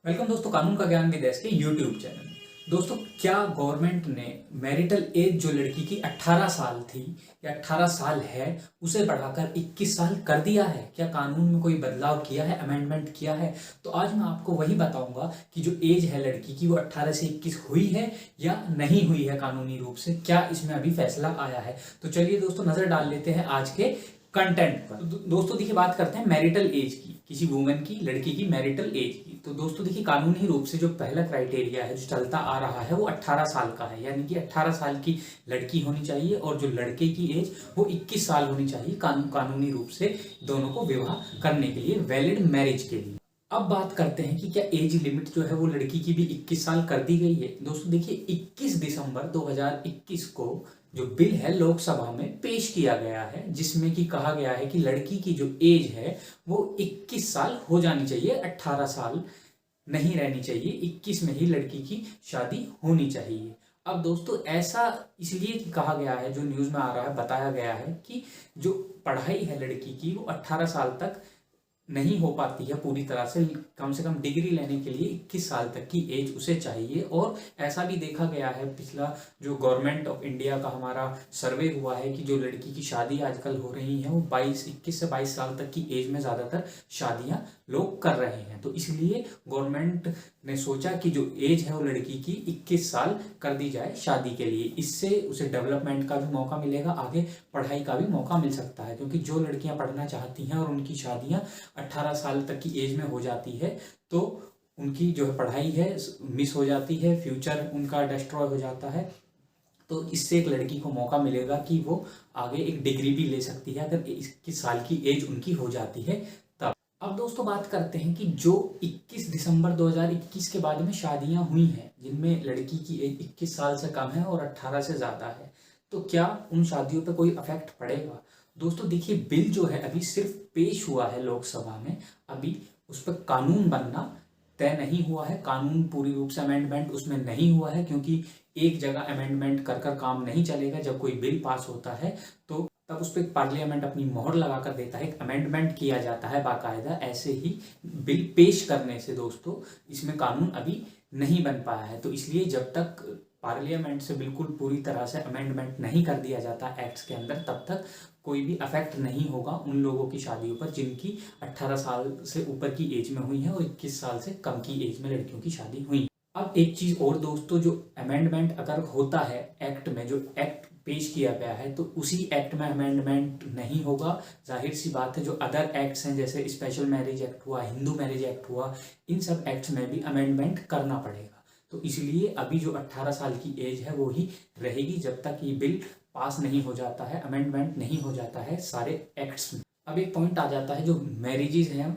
Welcome दोस्तों, कानून का ज्ञान विद एस के यूट्यूब चैनल। दोस्तों, क्या गवर्नमेंट ने मैरिटल एज जो लड़की की 18 साल थी या 18 साल है उसे बढ़ाकर 21 साल कर दिया है? क्या कानून में कोई बदलाव किया है, अमेंडमेंट किया है? तो आज मैं आपको वही बताऊंगा कि जो एज है लड़की की वो 18 से 21 हुई है या नहीं हुई है कानूनी रूप से। क्या इसमें अभी फैसला आया है? तो चलिए दोस्तों, नजर डाल लेते हैं आज के कंटेंट पर। तो दोस्तों देखिए, बात करते हैं मैरिटल एज की, किसी वुमेन की, लड़की की मैरिटल एज की। तो दोस्तों देखिए, कानूनी रूप से जो पहला क्राइटेरिया है जो चलता आ रहा है वो 18 साल का है, यानी कि 18 साल की लड़की होनी चाहिए और जो लड़के की एज वो 21 साल होनी चाहिए कानूनी रूप से दोनों को विवाह करने के लिए, वैलिड मैरिज के लिए। अब बात करते हैं कि क्या एज लिमिट जो है वो लड़की की भी 21 साल कर दी गई है। दोस्तों देखिए, 21 दिसंबर 2021 को जो बिल है लोकसभा में पेश किया गया है, जिसमें कि कहा गया है कि लड़की की जो एज है वो 21 साल हो जानी चाहिए, 18 साल नहीं रहनी चाहिए, 21 में ही लड़की की शादी होनी चाहिए। अब दोस्तों ऐसा इसलिए कहा गया है, जो न्यूज़ में आ रहा है, बताया गया है कि जो पढ़ाई है लड़की की वो 18 साल तक नहीं हो पाती है पूरी तरह से कम डिग्री लेने के लिए 21 साल तक की एज उसे चाहिए। और ऐसा भी देखा गया है, पिछला जो गवर्नमेंट ऑफ इंडिया का हमारा सर्वे हुआ है कि जो लड़की की शादी आजकल हो रही है वो 21 से 22 साल तक की एज में ज़्यादातर शादियां लोग कर रहे हैं। तो इसलिए गवर्नमेंट ने सोचा कि जो एज है वो लड़की की 21 साल कर दी जाए शादी के लिए। इससे उसे डेवलपमेंट का भी मौका मिलेगा, आगे पढ़ाई का भी मौका मिल सकता है, क्योंकि जो लड़कियां पढ़ना चाहती हैं और उनकी शादियां 18 साल तक की एज में हो जाती है तो उनकी जो है पढ़ाई है मिस हो जाती है, फ्यूचर उनका डिस्ट्रॉय हो जाता है। तो इससे एक लड़की को मौका मिलेगा कि वो आगे एक डिग्री भी ले सकती है अगर 21 साल की एज उनकी हो जाती है तब। अब दोस्तों बात करते हैं कि जो 21 दिसंबर 2021 के बाद में शादियां हुई हैं जिनमें लड़की की एज 21 साल से कम है और 18 से ज़्यादा है, तो क्या उन शादियों पर कोई इफेक्ट पड़ेगा? दोस्तों देखिए, बिल जो है अभी सिर्फ पेश हुआ है लोकसभा में, अभी उस पर कानून बनना तय नहीं हुआ है, कानून पूरी रूप से अमेंडमेंट उसमें नहीं हुआ है, क्योंकि एक जगह अमेंडमेंट कर कर काम नहीं चलेगा। जब कोई बिल पास होता है तो तब उस पर पार्लियामेंट अपनी मोहर लगा कर देता है, एक अमेंडमेंट किया जाता है बाकायदा। ऐसे ही बिल पेश करने से दोस्तों इसमें कानून अभी नहीं बन पाया है। तो इसलिए जब तक पार्लियामेंट से बिल्कुल पूरी तरह से अमेंडमेंट नहीं कर दिया जाता एक्ट्स के अंदर, तब तक कोई भी अफेक्ट नहीं होगा उन लोगों की शादियों पर जिनकी 18 साल से ऊपर की एज में हुई है और 21 साल से कम की एज में लड़कियों की शादी हुई है। अब एक चीज और दोस्तों, जो अमेंडमेंट अगर होता है एक्ट में, जो एक्ट पेश किया गया है तो उसी एक्ट में अमेंडमेंट नहीं होगा। जाहिर सी बात है, जो अदर एक्ट्स हैं जैसे स्पेशल मैरिज एक्ट हुआ, हिंदू मैरिज एक्ट हुआ, इन सब एक्ट्स में भी अमेंडमेंट करना पड़ेगा। तो इसलिए अभी जो 18 साल की एज है वो ही रहेगी जब तक ये बिल पास नहीं हो जाता है, अमेंडमेंट नहीं हो जाता है सारे एक्ट्स में। अब एक पॉइंट आ जाता है, जो मैरिजेज हैं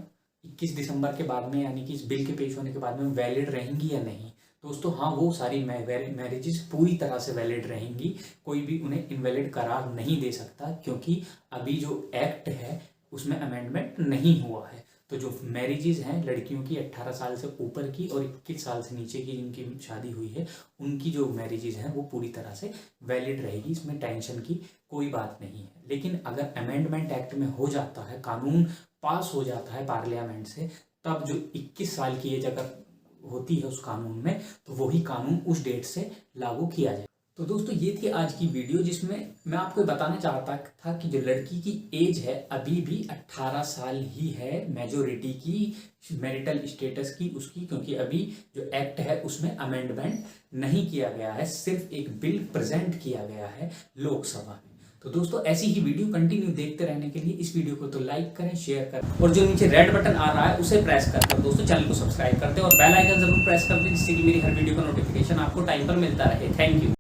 21 दिसंबर के बाद में, यानी कि इस बिल के पेश होने के बाद में वैलिड रहेंगी या नहीं। दोस्तों हाँ, वो सारी मैरिजेज पूरी तरह से वैलिड रहेंगी, कोई भी उन्हें इनवैलिड करार नहीं दे सकता, क्योंकि अभी जो एक्ट है उसमें अमेंडमेंट नहीं हुआ है। तो जो मैरिजेज हैं लड़कियों की 18 साल से ऊपर की और 21 साल से नीचे की जिनकी शादी हुई है, उनकी जो मैरिजेज हैं वो पूरी तरह से वैलिड रहेगी, इसमें टेंशन की कोई बात नहीं है। लेकिन अगर अमेंडमेंट एक्ट में हो जाता है, कानून पास हो जाता है पार्लियामेंट से, तब जो 21 साल की एज अगर होती है उस कानून में, तो वही कानून उस डेट से लागू किया जाए। तो दोस्तों ये थी आज की वीडियो, जिसमें मैं आपको बताना चाहता था कि जो लड़की की एज है अभी भी 18 साल ही है, मेजोरिटी की मैरिटल स्टेटस की उसकी, क्योंकि अभी जो एक्ट है उसमें अमेंडमेंट नहीं किया गया है, सिर्फ एक बिल प्रेजेंट किया गया है लोकसभा में। तो दोस्तों ऐसी ही वीडियो कंटिन्यू देखते रहने के लिए इस वीडियो को तो लाइक करें, शेयर करें, और जो नीचे रेड बटन आ रहा है उसे प्रेस कर दोस्तों चैनल को सब्सक्राइब कर दें और बेल आइकन जरूर प्रेस कर दें, जिससे कि मेरी हर वीडियो का नोटिफिकेशन आपको टाइम पर मिलता रहे। Thank you.